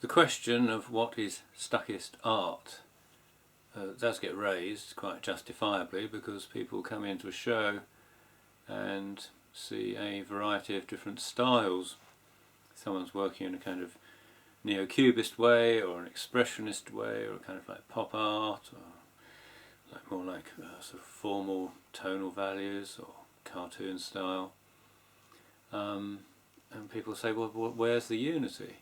The question of what is Stuckist art does get raised quite justifiably, because people come into a show and see a variety of different styles. Someone's working in a kind of neo-cubist way, or an expressionist way, or a kind of like pop art, or more like sort of formal tonal values or cartoon style. And people say, well, where's the unity?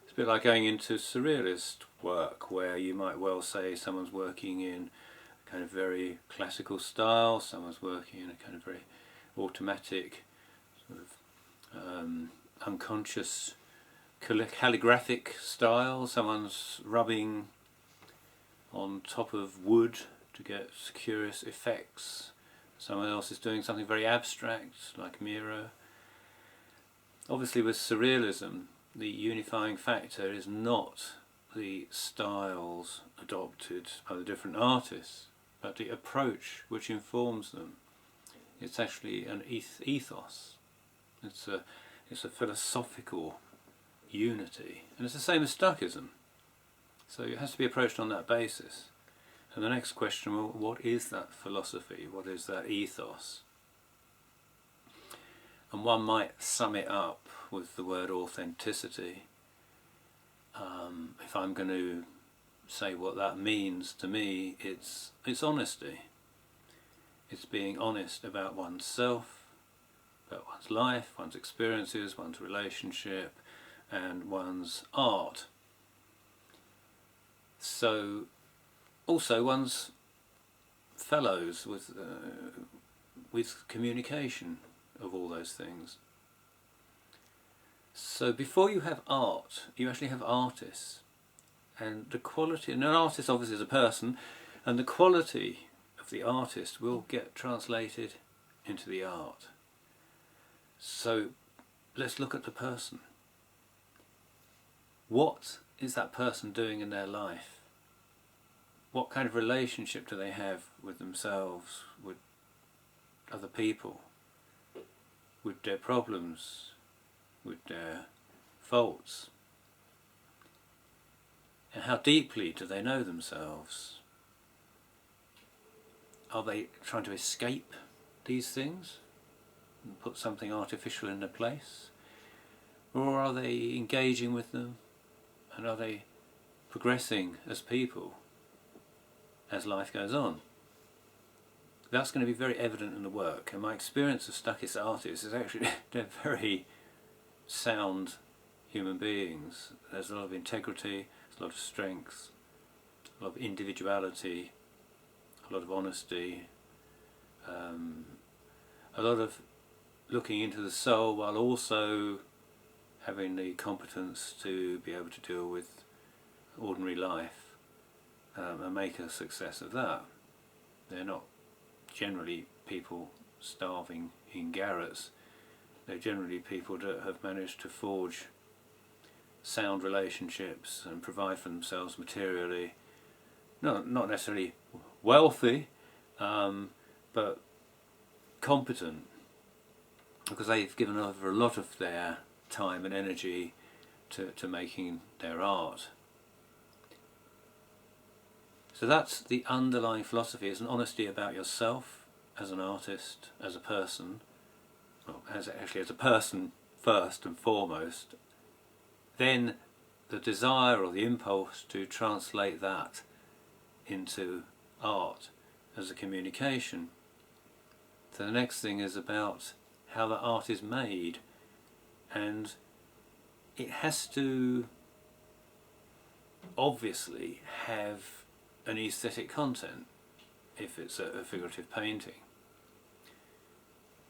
It's a bit like going into surrealist work, where you might well say someone's working in a kind of very classical style, someone's working in a kind of very automatic, sort of unconscious calligraphic style. Someone's rubbing on top of wood to get curious effects. Someone else is doing something very abstract, like Miro. Obviously with surrealism, the unifying factor is not the styles adopted by the different artists, but the approach which informs them. It's actually an ethos. It's a philosophical unity, and it's the same as Stuckism. So it has to be approached on that basis. And the next question, well, what is that philosophy? What is that ethos? And one might sum it up with the word authenticity. If I'm going to say what that means to me, it's honesty. It's being honest about oneself, about one's life, one's experiences, one's relationship, and one's art. So also one's fellows, with communication of all those things. So before you have art, you actually have artists, and the quality, and an artist obviously is a person, and the quality of the artist will get translated into the art. So let's look at the person. What is that person doing in their life? What kind of relationship do they have with themselves, with other people, with their problems, with their faults? And how deeply do they know themselves? Are they trying to escape these things and put something artificial in their place? Or are they engaging with them, and are they progressing as people as life goes on? That's going to be very evident in the work, and my experience of Stuckist artists is actually they're very sound human beings. There's a lot of integrity, there's a lot of strength, a lot of individuality, a lot of honesty, a lot of looking into the soul while also having the competence to be able to deal with ordinary life and make a success of that. They're not generally people starving in garrets. They're generally people that have managed to forge sound relationships and provide for themselves materially. Not necessarily wealthy, but competent, because they've given over a lot of their time and energy to making their art. So that's the underlying philosophy, is an honesty about yourself as an artist, as a person, well, as a person first and foremost, then the desire or the impulse to translate that into art as a communication. So the next thing is about how the art is made, and it has to obviously have an aesthetic content if it's a figurative painting.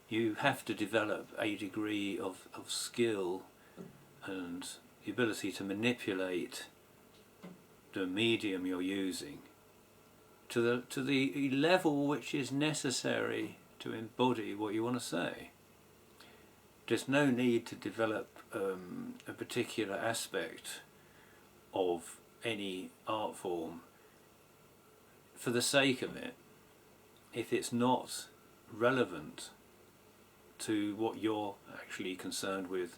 You have to develop a degree of skill and the ability to manipulate the medium you're using to the level which is necessary to embody what you want to say. There's no need to develop a particular aspect of any art form for the sake of it, if it's not relevant to what you're actually concerned with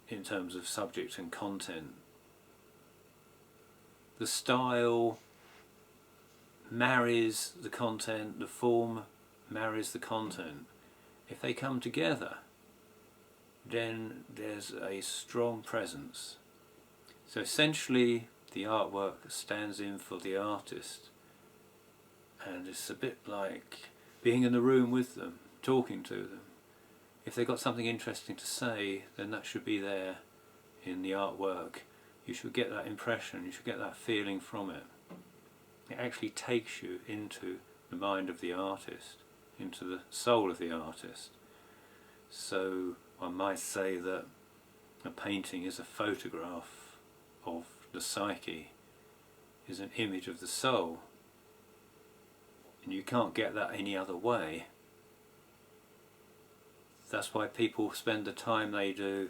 in terms of subject and content the style marries the content, the form marries the content. If they come together, then there's a strong presence. So essentially the artwork stands in for the artist, and it's a bit like being in the room with them, talking to them. If they've got something interesting to say, then that should be there in the artwork. You should get that impression, you should get that feeling from it. It actually takes you into the mind of the artist, into the soul of the artist. So one might say that a painting is a photograph of the psyche, is an image of the soul, and you can't get that any other way. That's why people spend the time they do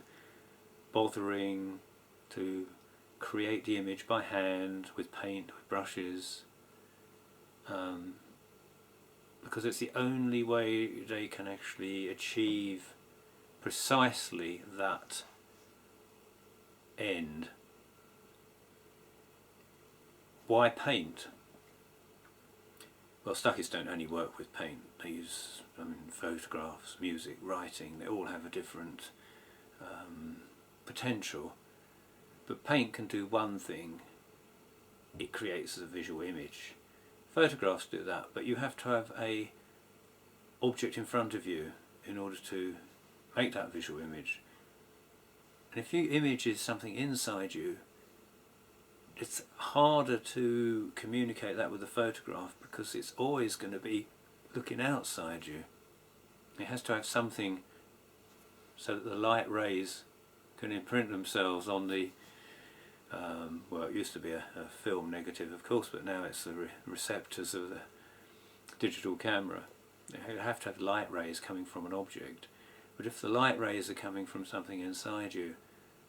bothering to create the image by hand, with paint, with brushes, because it's the only way they can actually achieve precisely that end. Why paint? Well, Stuckists don't only work with paint. They use photographs, music, writing. They all have a different potential. But paint can do one thing. It creates a visual image. Photographs do that, but you have to have an object in front of you in order to make that visual image. And if your image is something inside you, it's harder to communicate that with a photograph, because it's always going to be looking outside you. It has to have something so that the light rays can imprint themselves on the well, it used to be a film negative, of course, but now it's the receptors of the digital camera. You have to have light rays coming from an object. But if the light rays are coming from something inside you,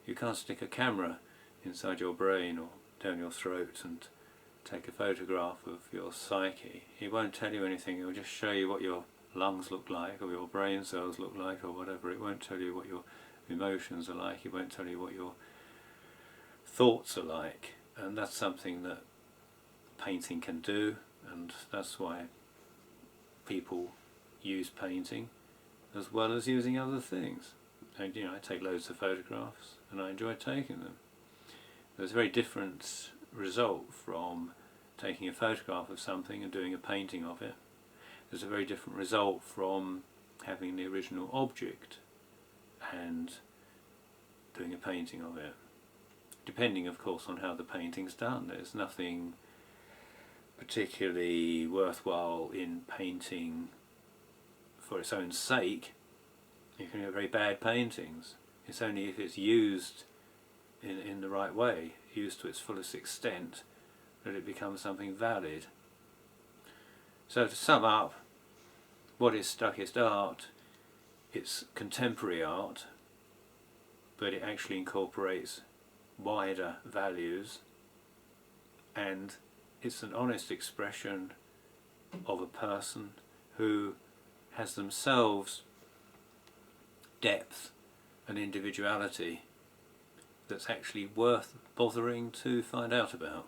you can't stick a camera inside your brain or down your throat and take a photograph of your psyche. It won't tell you anything. It will just show you what your lungs look like, or your brain cells look like, or whatever. It won't tell you what your emotions are like. It won't tell you what your thoughts are like. And that's something that painting can do, and that's why people use painting as well as using other things. And I take loads of photographs and I enjoy taking them. There's a very different result from taking a photograph of something and doing a painting of it. There's a very different result from having the original object and doing a painting of it. Depending, of course, on how the painting's done. There's nothing particularly worthwhile in painting for its own sake. You can have very bad paintings. It's only if it's used in the right way, used to its fullest extent, that it becomes something valid. So to sum up, what is Stuckist art? It's contemporary art, but it actually incorporates wider values, and it's an honest expression of a person who has themselves depth and individuality that's actually worth bothering to find out about.